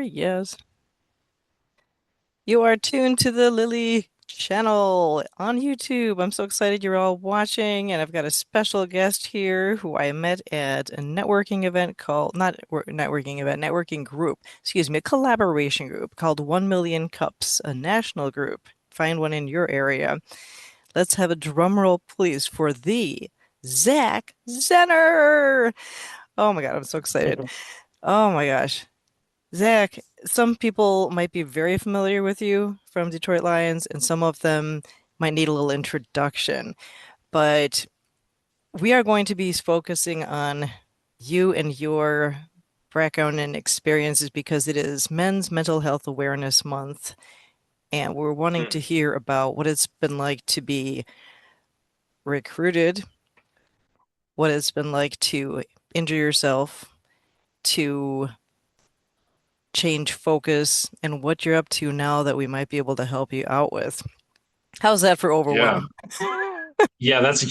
Yes. You are tuned to the Lily channel on YouTube. I'm so excited you're all watching, and I've got a special guest here who I met at a networking event called, not networking event, networking group, excuse me, a collaboration group called 1 Million Cups, a national group. Find one in your area. Let's have a drum roll, please, for the Zach Zenner. Oh my God, I'm so excited. Oh my gosh. Zach, some people might be very familiar with you from Detroit Lions, and some of them might need a little introduction. But we are going to be focusing on you and your background and experiences because it is Men's Mental Health Awareness Month, and we're wanting to hear about what it's been like to be recruited, what it's been like to injure yourself, to change focus, and what you're up to now that we might be able to help you out with. How's that for Yeah. overwhelm? Yeah, that's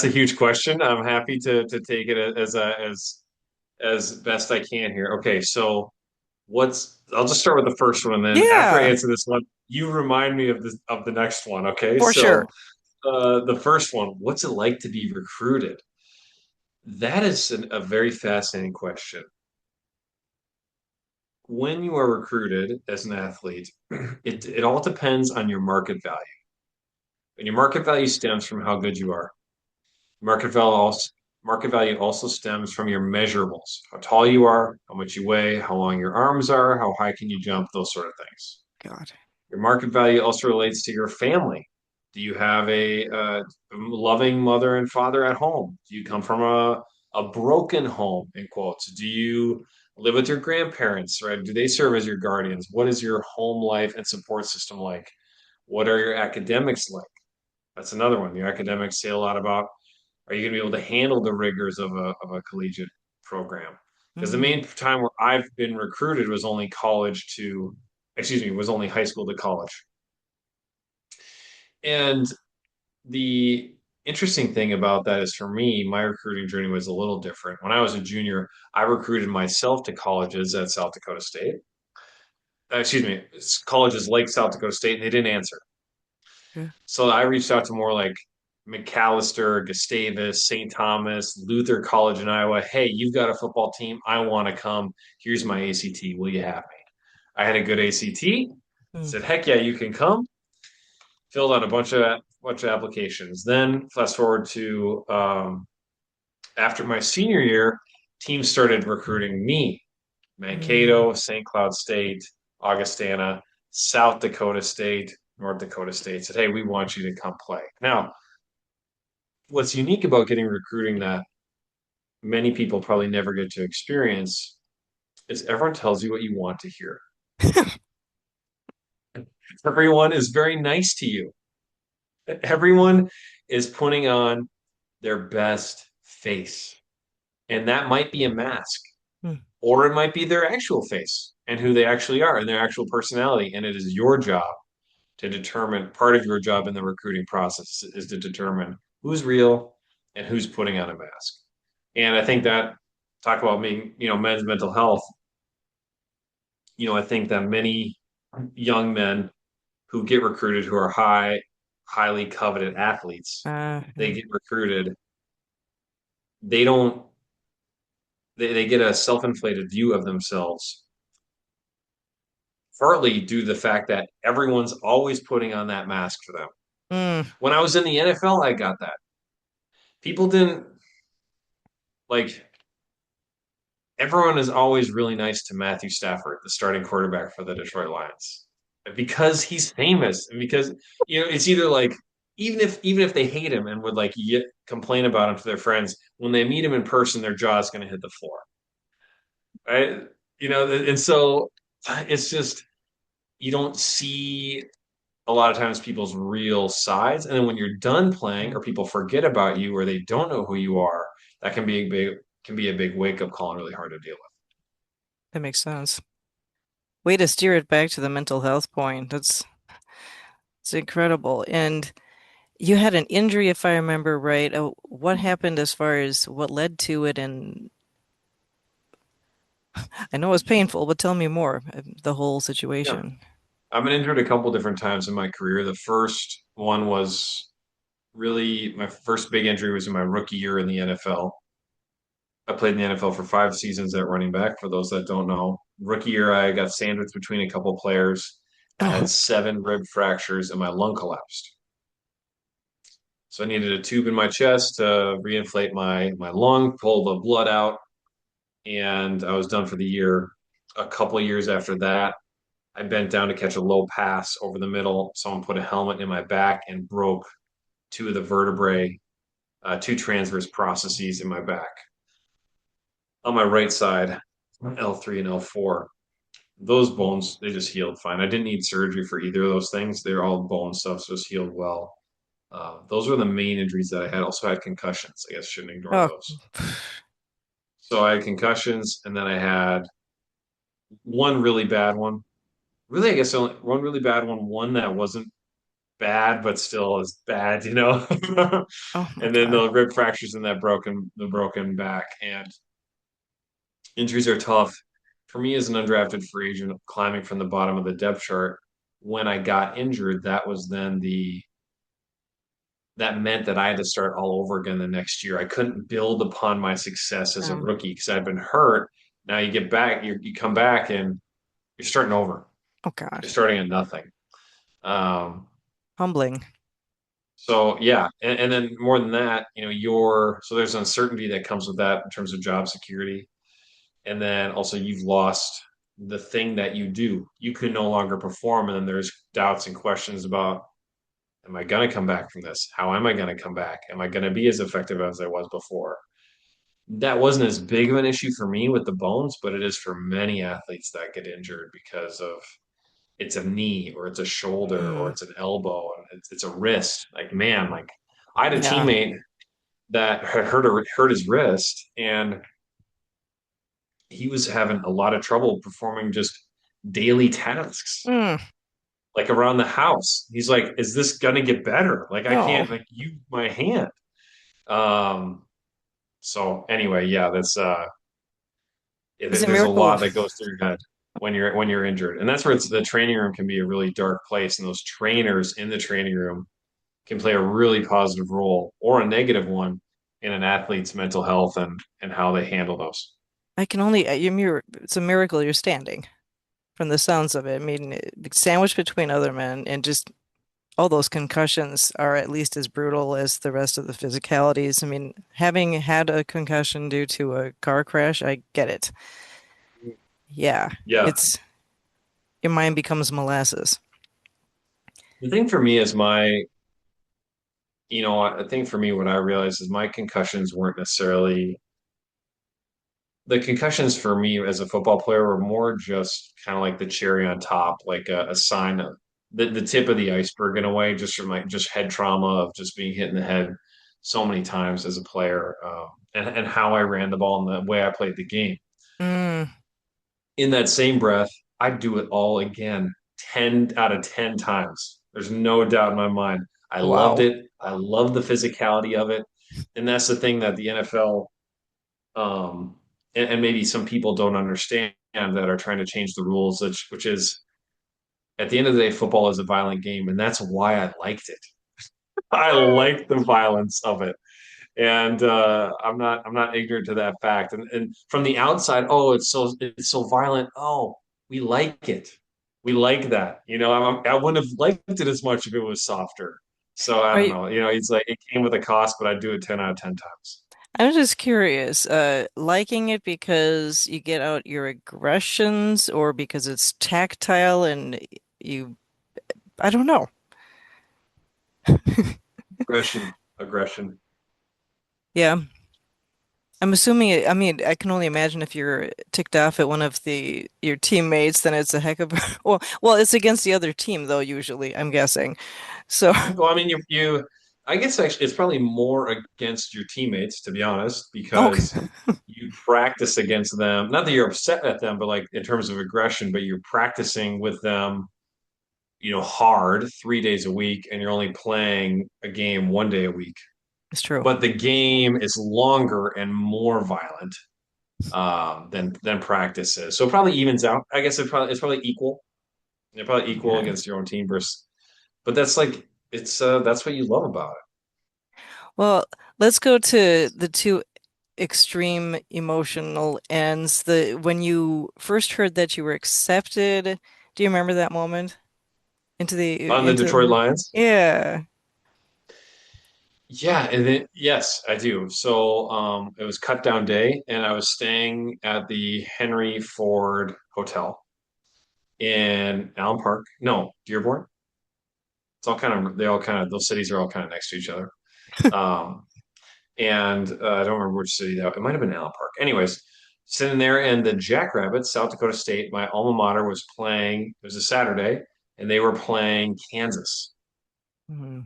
a huge question. I'm happy to take it as best I can here. Okay, so what's I'll just start with the first one, and then after I Yeah, answer this one, you remind me of the next one, okay? for sure. So the first one, what's it like to be recruited? That is a very fascinating question. When you are recruited as an athlete, it all depends on your market value. And your market value stems from how good you are. Market value also stems from your measurables, how tall you are, how much you weigh, how long your arms are, how high can you jump, those sort of things. God. Your market value also relates to your family. Do you have a loving mother and father at home? Do you come from a broken home, in quotes? Do you live with your grandparents, right? Do they serve as your guardians? What is your home life and support system like? What are your academics like? That's another one. Your academics say a lot about, are you going to be able to handle the rigors of a collegiate program? Because the Mm. main time where I've been recruited was only was only high school to college. And the interesting thing about that is for me, my recruiting journey was a little different. When I was a junior, I recruited myself to colleges at South Dakota State. Colleges like South Dakota State, and they didn't answer. Yeah. So I reached out to more like McAllister, Gustavus, St. Thomas, Luther College in Iowa. Hey, you've got a football team. I want to come. Here's my ACT. Will you have me? I had a good ACT. Mm. Said, heck yeah, you can come. Filled out a bunch of applications. Then fast forward to after my senior year, teams started recruiting me. Mm. Mankato, St. Cloud State, Augustana, South Dakota State, North Dakota State said, hey, we want you to come play. Now, what's unique about getting recruiting that many people probably never get to experience is everyone tells you what you want to hear. Everyone is very nice to you. Everyone is putting on their best face. And that might be a mask, Mm. or it might be their actual face and who they actually are and their actual personality. And it is your job to determine, part of your job in the recruiting process is to determine who's real and who's putting on a mask. And I think that, talk about being, men's mental health, I think that many young men who get recruited who are highly coveted athletes, they Yeah. get recruited, they don't, they get a self-inflated view of themselves, partly due to the fact that everyone's always putting on that mask for them. Mm. When I was in the NFL, I got that. People didn't like everyone is always really nice to Matthew Stafford, the starting quarterback for the Detroit Lions, because he's famous and because it's either like even if they hate him and would like complain about him to their friends, when they meet him in person, their jaw is going to hit the floor, right? And so it's just you don't see a lot of times people's real sides, and then when you're done playing or people forget about you or they don't know who you are, that can be a big wake up call and really hard to deal with. That makes sense. Way to steer it back to the mental health point. It's incredible. And you had an injury, if I remember right. What happened as far as what led to it and I know it's painful, but tell me more, the whole Yeah. situation. I've been injured a couple different times in my career. The first one was really my first big injury was in my rookie year in the NFL. I played in the NFL for 5 seasons at running back. For those that don't know, rookie year I got sandwiched between a couple players. I Oh, had 7 rib fractures and my lung collapsed. So I needed a tube in my chest to reinflate my lung, pull the blood out, and I was done for the year. A couple of years after that, I bent down to catch a low pass over the middle. Someone put a helmet in my back and broke 2 of the vertebrae, 2 transverse processes in my back on my right side, L3 and L4. Those bones, they just healed fine. I didn't need surgery for either of those things. They're all bone stuff, so it's healed well. Those were the main injuries that I had. Also had concussions. I guess shouldn't ignore oh, those. So I had concussions, and then I had one really bad one. Really, I guess only one really bad one. One that wasn't bad, but still is bad, you know. oh my And then God. the rib fractures and that broken back. And injuries are tough. For me as an undrafted free agent climbing from the bottom of the depth chart, when I got injured, that was then the that meant that I had to start all over again the next year. I couldn't build upon my success as a Um, rookie because I'd been hurt. Now you get back, you come back and you're starting over. oh God. You're starting at nothing. Um, Humbling. so yeah, and then more than that, you're so there's uncertainty that comes with that in terms of job security. And then also you've lost the thing that you do. You can no longer perform, and then there's doubts and questions about, am I going to come back from this? How am I going to come back? Am I going to be as effective as I was before? That wasn't as big of an issue for me with the bones, but it is for many athletes that get injured because of it's a knee or it's a shoulder or Mm, it's an elbow and it's a wrist. Like, man, like I had a yeah. teammate that had hurt his wrist, and he was having a lot of trouble performing just daily tasks Mm, like around the house. He's like, is this gonna get better? Like I no, can't like use my hand. Um so anyway, yeah, it's a there's a miracle. lot that goes through your head when you're injured. And that's where the training room can be a really dark place. And those trainers in the training room can play a really positive role or a negative one in an athlete's mental health and how they handle those. I can only, it's a miracle you're standing from the sounds of it. I mean, sandwiched between other men and just all those concussions are at least as brutal as the rest of the physicalities. I mean, having had a concussion due to a car crash, I get it. Yeah, Yeah. it's your mind becomes molasses. The thing for me is I think for me, what I realized is my concussions weren't necessarily the concussions for me as a football player were more just kind of like the cherry on top, like a sign of the tip of the iceberg in a way, just from like just head trauma of just being hit in the head so many times as a player, and how I ran the ball and the way I played the game. Mm, In that same breath, I'd do it all again 10 out of 10 times. There's no doubt in my mind. I loved wow. it. I love the physicality of it. And that's the thing that the NFL, um, and maybe some people don't understand that are trying to change the rules, which is at the end of the day, football is a violent game. And that's why I liked it. I like the violence of it. And I'm not ignorant to that fact. And from the outside, oh, it's so violent. Oh, we like it. We like that. I wouldn't have liked it as much if it was softer. So I Are don't you, know. It's like it came with a cost, but I'd do it 10 out of 10 times. I'm just curious, liking it because you get out your aggressions or because it's tactile and you, I don't know. Aggression, aggression. Yeah. I'm assuming, I mean, I can only imagine if you're ticked off at one of your teammates, then it's a heck of a, well, it's against the other team though, usually, I'm guessing. So, Well, I mean, I guess actually it's probably more against your teammates, to be honest, because okay, you practice against them. Not that you're upset at them, but like in terms of aggression, but you're practicing with them, hard 3 days a week, and you're only playing a game one day a week. it's true. But the game is longer and more violent. than practices. So it probably evens out. I guess it's probably equal. They're probably equal Okay. against your own team versus, but that's like it's that's what you love about it. Well, let's go to the two extreme emotional ends. The when you first heard that you were accepted, do you remember that moment On the into Detroit Lions. yeah. Yeah, and then yes, I do. So it was cut down day, and I was staying at the Henry Ford Hotel in Allen Park. No, Dearborn. It's all kind of they all kind of those cities are all kind of next to each other. Um, and I don't remember which city that it might have been Allen Park. Anyways, sitting there, and the Jackrabbits, South Dakota State, my alma mater, was playing. It was a Saturday, and they were playing Kansas, Hmm.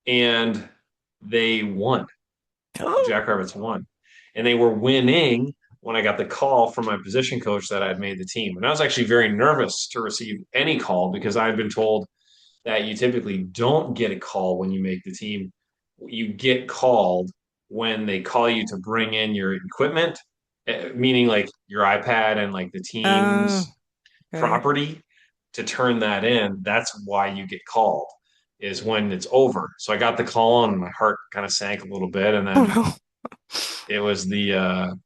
and they won. The Oh, Jackrabbits won, and they were winning when I got the call from my position coach that I had made the team. And I was actually very nervous to receive any call because I had been told that you typically don't get a call when you make the team. You get called when they call you to bring in your equipment, meaning like your iPad and like the oh, team's okay. property to turn that in. That's why you get called, is when it's over. So I got the call and my heart kind of sank a little bit. And Oh then no. it was the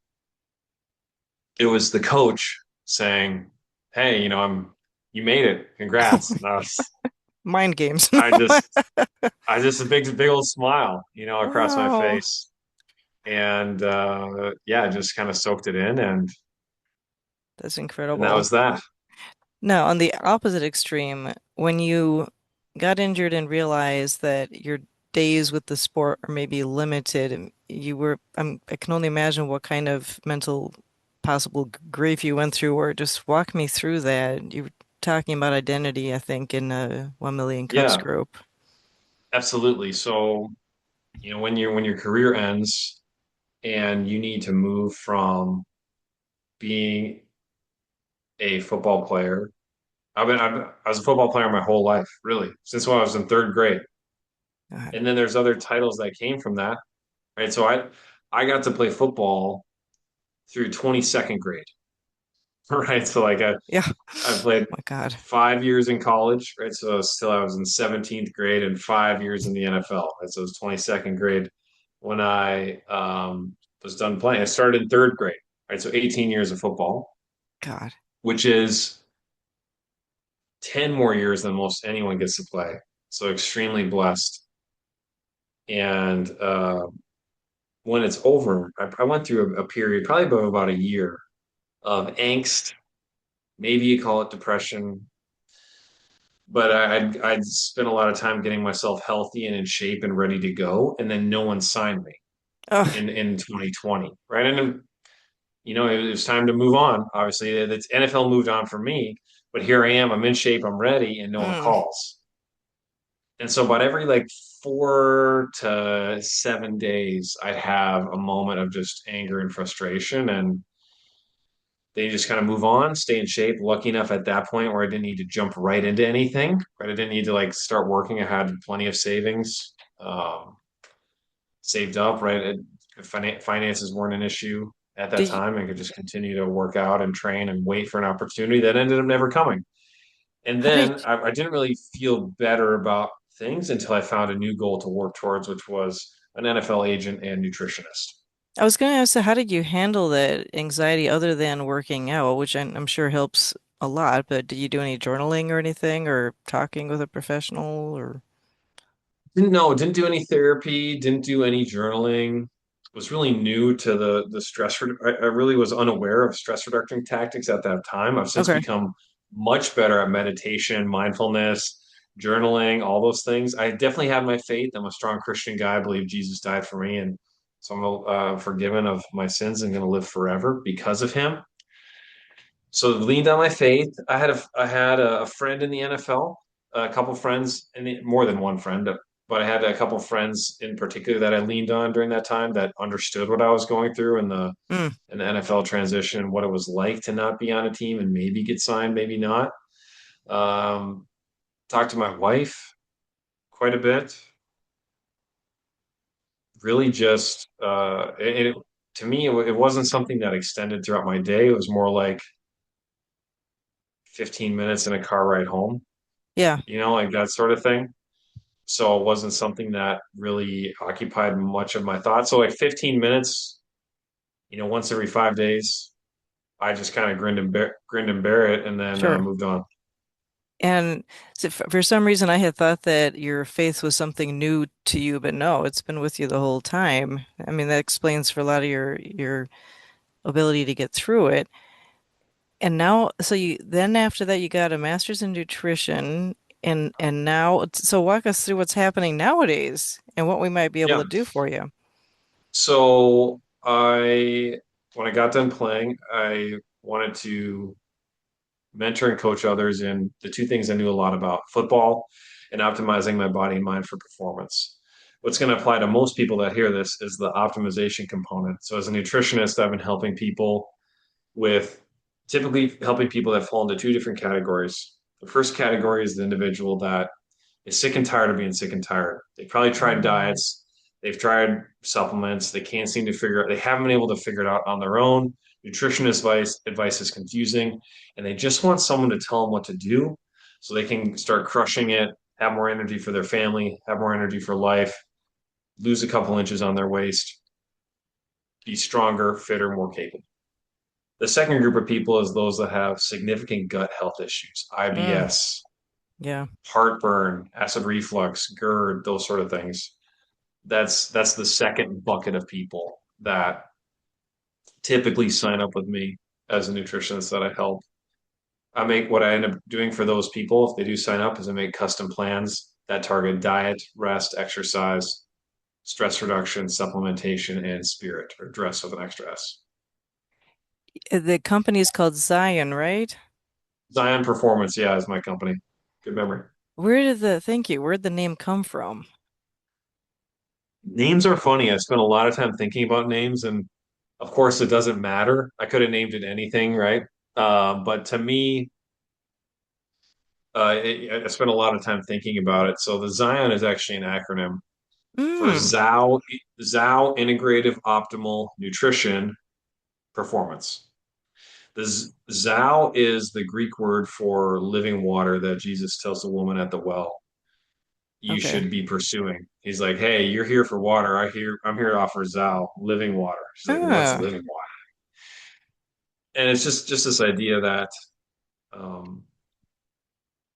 coach saying, "Hey, you made it. Congrats." And Mind games. I just I just a big old smile, across my Wow. face, and yeah, I just kind of soaked it in, That's and that incredible. was that. Now, on the opposite extreme, when you got injured and realized that your days with the sport are maybe limited, and I can only imagine what kind of mental possible grief you went through, or just walk me through that. You were talking about identity, I think, in 1 Million Cups Yeah, group. absolutely. So, when your career ends and you need to move from being a football player. I was a football player my whole life, really, since when I was in third grade. God. And then there's other titles that came from that, right? So I got to play football through 22nd grade, right? So like Yeah. I played My God. 5 years in college, right? So still I was in 17th grade and 5 years in the NFL. Right? So it was 22nd grade when I was done playing. I started in third grade, right? So 18 years of football, God. which is 10 more years than most anyone gets to play. So extremely blessed. And when it's over, I went through a period, probably about a year of angst. Maybe you call it depression, but I'd spent a lot of time getting myself healthy and in shape and ready to go, and then no one signed me Oh, in 2020, right? And it was time to move on. Obviously, the NFL moved on for me, but here I am. I'm in shape. I'm ready, and no one mm. calls. And so, about every like 4 to 7 days, I'd have a moment of just anger and frustration, and then you just kind of move on, stay in shape. Lucky enough at that point where I didn't need to jump right into anything, right? I didn't need to like start working. I had plenty of savings saved up, right? Finances weren't an issue at that Did you, time. I could just continue to work out and train and wait for an opportunity that ended up never coming. And how did then I didn't really feel better about things until I found a new goal to work towards, which was an NFL agent and nutritionist. I was going to ask, so how did you handle that anxiety other than working out, which I'm sure helps a lot, but did you do any journaling or anything or talking with a professional or Didn't do any therapy, didn't do any journaling. Was really new to the I really was unaware of stress reduction tactics at that time. I've since okay. become much better at meditation, mindfulness, journaling, all those things. I definitely have my faith. I'm a strong Christian guy. I believe Jesus died for me, and so I'm forgiven of my sins and going to live forever because of him. So leaned on my faith. I had a friend in the NFL, a couple friends, and more than one friend, but I had a couple friends in particular that I leaned on during that time that understood what I was going through Mm. in the NFL transition, what it was like to not be on a team and maybe get signed, maybe not. Um, Talked to my wife quite a bit. Really, just to me, it wasn't something that extended throughout my day. It was more like 15 minutes in a car ride home, Yeah, like that sort of thing. So it wasn't something that really occupied much of my thoughts. So like 15 minutes, once every 5 days, I just kind of grinned and bear it, and then sure. moved on. And so for some reason, I had thought that your faith was something new to you, but no, it's been with you the whole time. I mean, that explains for a lot of your ability to get through it. And now, so you then after that, you got a master's in nutrition, and now, so walk us through what's happening nowadays and what we might be able Yeah. to do for you. So when I got done playing, I wanted to mentor and coach others in the two things I knew a lot about: football and optimizing my body and mind for performance. What's going to apply to most people that hear this is the optimization component. So, as a nutritionist, I've been helping people with typically helping people that fall into two different categories. The first category is the individual that is sick and tired of being sick and tired. They've probably tried Mm, diets, they've tried supplements, they can't seem to figure out, they haven't been able to figure it out on their own. Nutritionist advice is confusing, and they just want someone to tell them what to do so they can start crushing it, have more energy for their family, have more energy for life, lose a couple inches on their waist, be stronger, fitter, more capable. The second group of people is those that have significant gut health issues, mm, IBS, yeah. heartburn, acid reflux, GERD, those sort of things. That's the second bucket of people that typically sign up with me as a nutritionist that I help. I make what I end up doing for those people if they do sign up is I make custom plans that target diet, rest, exercise, stress reduction, supplementation, and spirit, or dress with an extra S. The company is called Zion, right? Zion Performance, yeah, is my company. Good memory. Thank you, where'd the name come from? Names are funny. I spent a lot of time thinking about names, and of course, it doesn't matter. I could have named it anything, right? But to me, I spent a lot of time thinking about it. So the Zion is actually an acronym for Mm, Zao Integrative Optimal Nutrition Performance. The Zao is the Greek word for living water that Jesus tells the woman at the well you okay. should be pursuing. He's like, "Hey, you're here for water. I'm here to offer Zao, living water." She's like, "What's Ah, living water?" And it's just this idea that um,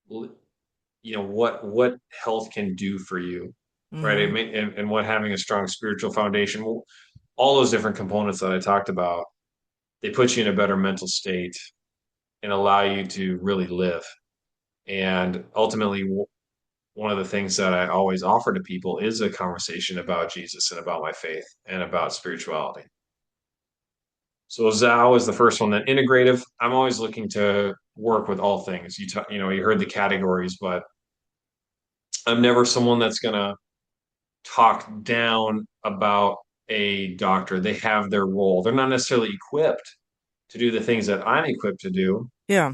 what health can do for you, right? mm-hmm. And what having a strong spiritual foundation, all those different components that I talked about, they put you in a better mental state and allow you to really live. And ultimately, one of the things that I always offer to people is a conversation about Jesus and about my faith and about spirituality. So Zao is the first one. Then integrative. I'm always looking to work with all things. You heard the categories, but I'm never someone that's gonna talk down about a doctor. They have their role. They're not necessarily equipped to do the things that I'm equipped to do, Yeah.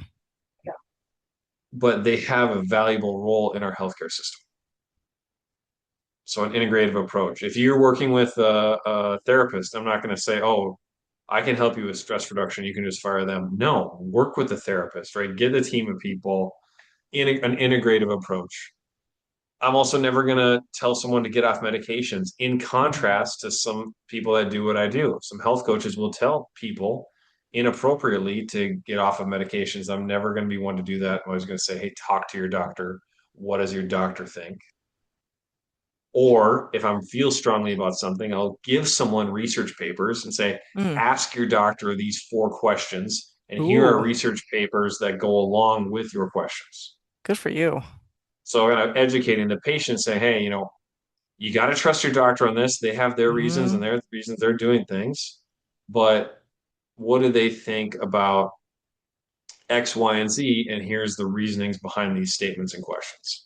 but they have a valuable role in our healthcare system. So an integrative approach. If you're working with a therapist, I'm not going to say, "Oh, I can help you with stress reduction. You can just fire them." No, work with the therapist, right? Get a team of people in an integrative approach. I'm also never going to tell someone to get off medications, in Mm, contrast to some people that do what I do. Some health coaches will tell people inappropriately to get off of medications. I'm never going to be one to do that. I'm always going to say, "Hey, talk to your doctor. What does your doctor think?" Or if I feel strongly about something, I'll give someone research papers and say, mm. ask your doctor these four questions. And here are Ooh, research papers that go along with your questions. good for you. So I'm educating the patient, say, hey, you got to trust your doctor on this. They have their reasons Mm-hmm. and their reasons they're doing things. But what do they think about X, Y, and Z? And here's the reasonings behind these statements and questions.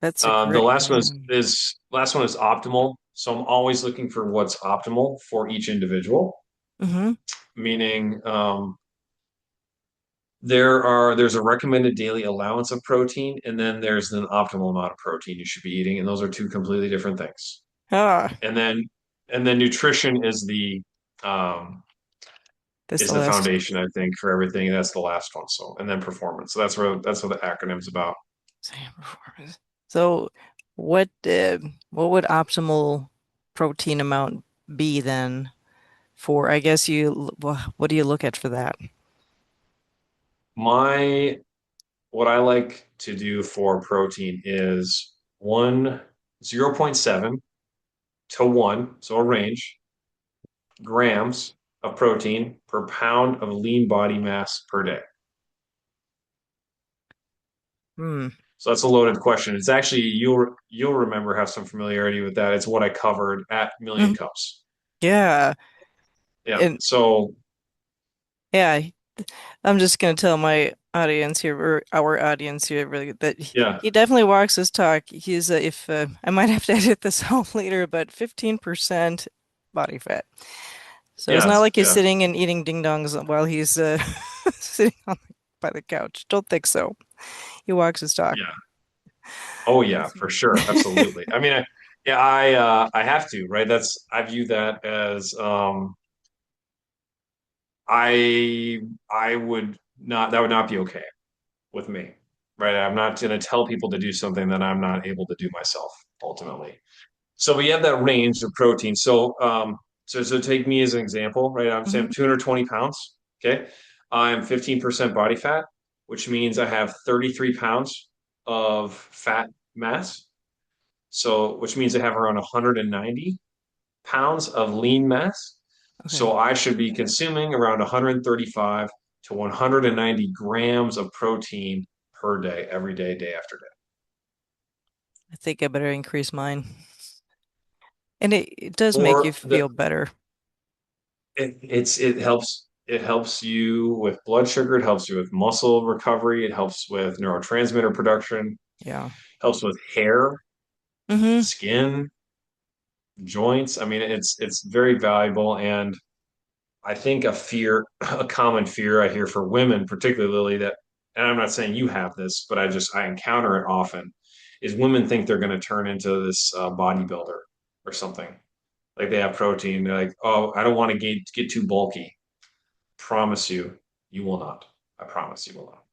That's a The great, last one yeah. is optimal. So I'm always looking for what's optimal for each individual, Mm-hmm. meaning there's a recommended daily allowance of protein, and then there's an optimal amount of protein you should be eating, and those are two completely different things. Ah, And then nutrition is the um, That's is the the last. foundation, I think, for everything. That's the last one. So, and then performance. So that's what the acronym's about. Same performance. So, what would optimal protein amount be then for? I guess what do you look at for that? My what I like to do for protein is 0.7 to 1, so a range, grams of protein per pound of lean body mass per day. Hmm. So that's a loaded question. It's actually you'll remember have some familiarity with that. It's what I covered at Million Mhm. Cups. Yeah. Yeah. And So yeah, I'm just gonna tell my audience here, or our audience here, really, that yeah, he definitely walks his talk. He's if I might have to edit this out later, but 15% body fat. So it's not yes, like he's yes, sitting and eating ding dongs while he's sitting by the couch. Don't think so. He walks his talk. yeah. Oh yeah, for sure. Absolutely. I mean, I have to, right? I view that as I would not that would not be okay with me, right? I'm not going to tell people to do something that I'm not able to do myself ultimately. So we have that range of protein. So take me as an example, right? I'm saying Hmm. I'm 220 pounds. Okay. I'm 15% body fat, which means I have 33 pounds of fat mass. So, which means I have around 190 pounds of lean mass. Okay. So I should be consuming around 135 to 190 grams of protein per day, every day, day after day. I think I better increase mine. And it does make you For the feel better. it helps you with blood sugar, it helps you with muscle recovery, it helps with neurotransmitter production, Yeah. helps with hair, Hmm. skin, joints. I mean, it's very valuable. And I think a common fear I hear for women, particularly that, and I'm not saying you have this, but I encounter it often, is women think they're going to turn into this bodybuilder or something. Like they have protein, they're like, oh, I don't want to get too bulky. Promise you, you will not. I promise you will not.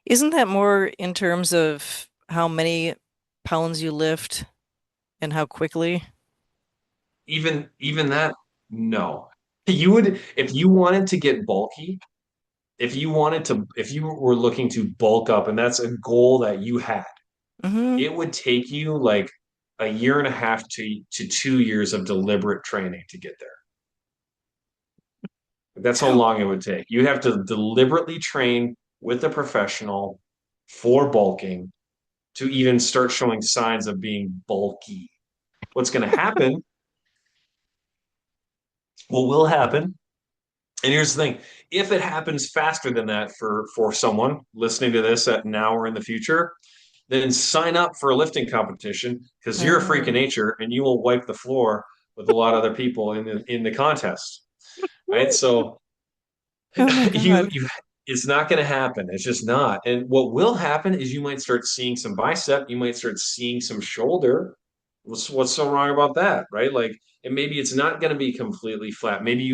Isn't that more in terms of how many pounds you lift and how quickly? Even that, no. You would if you wanted to get bulky, if you were looking to bulk up, and that's a goal that you had, Hmm. it would take you like a year and a half to 2 years of deliberate training to get there. That's how long it would take. You have to deliberately train with a professional for bulking to even start showing signs of being bulky. What's going to happen, what will happen, and here's the thing, if it happens faster than that for someone listening to this at now or in the future, then sign up for a lifting competition because you're a freak of Uh, nature and you will wipe the floor with a lot of other people in the contest. Right. So oh my God. you it's not going to happen. It's just not. And what will happen is you might start seeing some bicep, you might start seeing some shoulder. What's so wrong about that, right? Like, and maybe it's not going to be completely flat. Maybe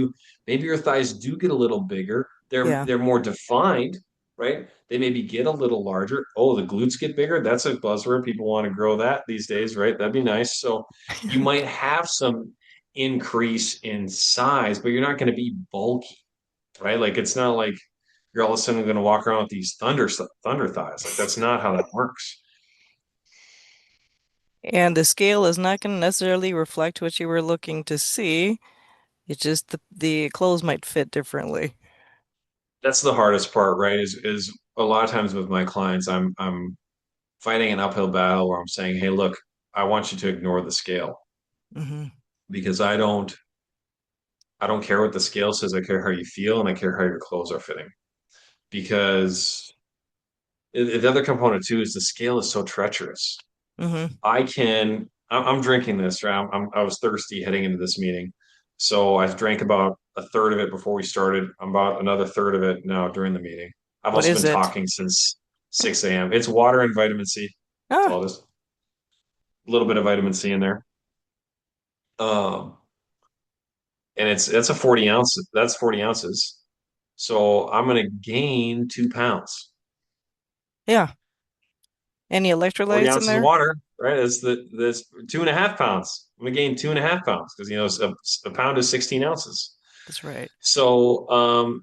your thighs do get a little bigger. Yeah. They're more defined, right? They maybe get a little larger. Oh, the glutes get bigger. That's a buzzword. People want to grow that these days, right? That'd be nice. So you might have some increase in size, but you're not going to be bulky, right? Like it's not like you're all of a sudden going to walk around with these thunder thighs. Like that's not how that works. And the scale is not going to necessarily reflect what you were looking to see. It's just the clothes might fit differently. That's the hardest part, right? Is a lot of times with my clients, I'm fighting an uphill battle where I'm saying, hey, look, I want you to ignore the scale Hmm. because I don't care what the scale says. I care how you feel and I care how your clothes are fitting. Because the other component too is the scale is so treacherous. Hmm. I'm drinking this, right? I was thirsty heading into this meeting. So I drank about a third of it before we started. I'm about another third of it now during the meeting. I've What also is been it? talking since 6 a.m. It's water and vitamin C. That's Ah, all it is. A little bit of vitamin C in there. Um, and it's a 40 ounce. That's 40 ounces. So I'm gonna gain 2 pounds. Yeah. Any 40 electrolytes in ounces of there? water, right? That's 2.5 pounds. I'm gonna gain 2.5 pounds because a pound is 16 ounces. That's right. So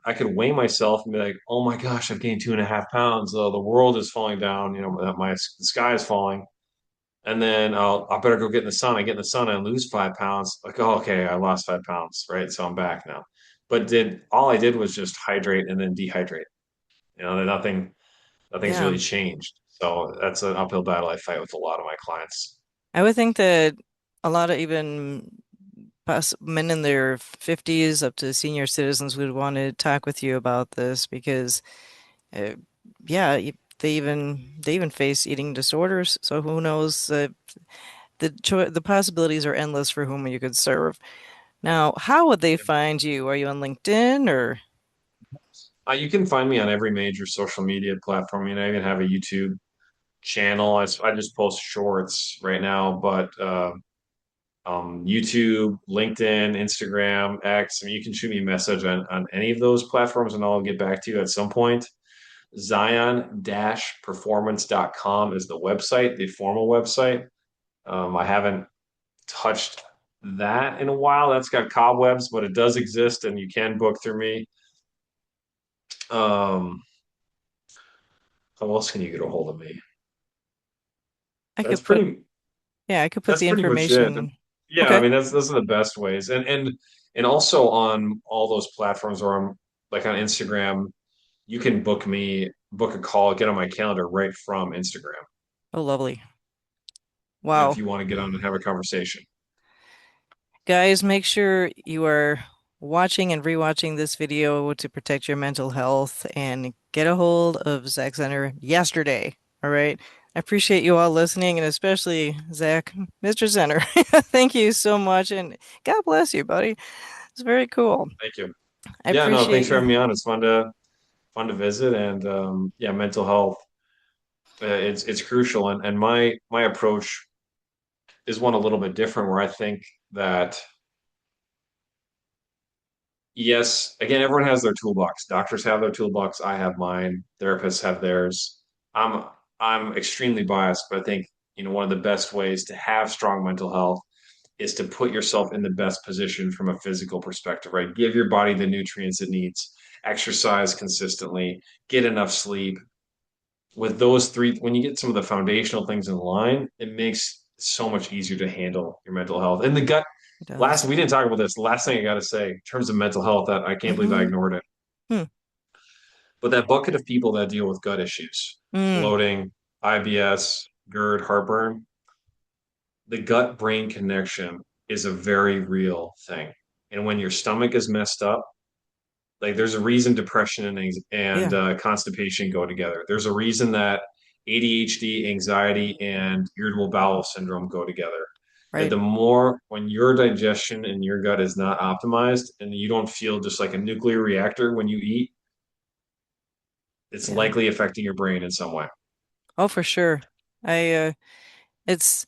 I could weigh myself and be like, oh my gosh, I've gained 2.5 pounds. The world is falling down. The sky is falling. And then I better go get in the sun. I get in the sun and lose 5 pounds. Like, oh, okay, I lost 5 pounds, right? So I'm back now. But did all I did was just hydrate and then dehydrate. Nothing's Yeah. really changed. So that's an uphill battle I fight with a lot of my clients. I would think that a lot of even men in their 50s up to senior citizens would want to talk with you about this because, uh, yeah, they even face eating disorders. So who knows? The possibilities are endless for whom you could serve. Now, how would they find you? Are you on LinkedIn or? You can find me on every major social media platform. I even have a YouTube channel. I just post shorts right now, but YouTube, LinkedIn, Instagram, X. You can shoot me a message on any of those platforms and I'll get back to you at some point. Zion-performance.com is the website, the formal website. I haven't touched that in a while. That's got cobwebs, but it does exist and you can book through me. Um, how else can you get a hold of me? I That's could put, pretty yeah, I could put that's the pretty much it. information. Yeah, I Okay. mean that's those are the best ways. And also on all those platforms or on like on Instagram, you can book a call, get on my calendar right from Instagram. Oh, lovely. If Wow. you want to get on and have a conversation. Guys, make sure you are watching and rewatching this video to protect your mental health and get a hold of Zach Zenner yesterday. All right. I appreciate you all listening and especially Zach, Mr. Zenner. Thank you so much and God bless you, buddy. It's very cool. Thank you. I Yeah, no, appreciate thanks for you. having me on. It's fun to visit and yeah, mental health. It's crucial and my approach is one a little bit different where I think that yes, again, everyone has their toolbox. Doctors have their toolbox. I have mine. Therapists have theirs. I'm I'm extremely biased, but I think one of the best ways to have strong mental health is to put yourself in the best position from a physical perspective, right? Give your body the nutrients it needs, exercise consistently, get enough sleep. With those three, when you get some of the foundational things in line, it makes it so much easier to handle your mental health. And the gut, It last, does. we didn't talk about this. Last thing I got to say, in terms of mental health, that I can't believe I Mm-hmm. ignored it. Hmm. But that bucket of people that deal with gut issues, Mm. bloating, IBS, GERD, heartburn, the gut brain connection is a very real thing. And when your stomach is messed up, like there's a reason depression and Yeah. constipation go together. There's a reason that ADHD, anxiety, and irritable bowel syndrome go together. That Right. the more when your digestion and your gut is not optimized and you don't feel just like a nuclear reactor when you eat, it's Yeah. likely affecting your brain in some way. Oh, for sure. It's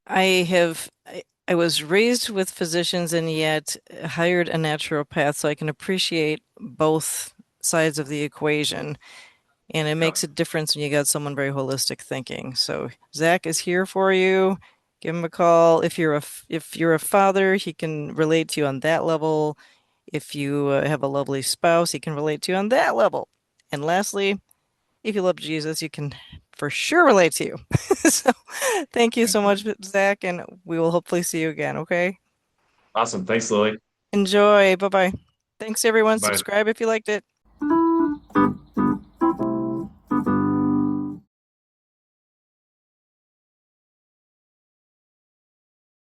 I was raised with physicians and yet hired a naturopath so I can appreciate both sides of the equation. And it Yeah, makes a difference when you got someone very holistic thinking. So Zach is here for you. Give him a call. If you're a father, he can relate to you on that level. If you have a lovely spouse, he can relate to you on that level. And lastly, if you love Jesus, you can for sure relate to you. So thank you so much, Zach, and we will hopefully see you again, okay? awesome. Thanks, Lily. Enjoy. Bye-bye. Thanks, everyone. Bye. Subscribe if you liked it.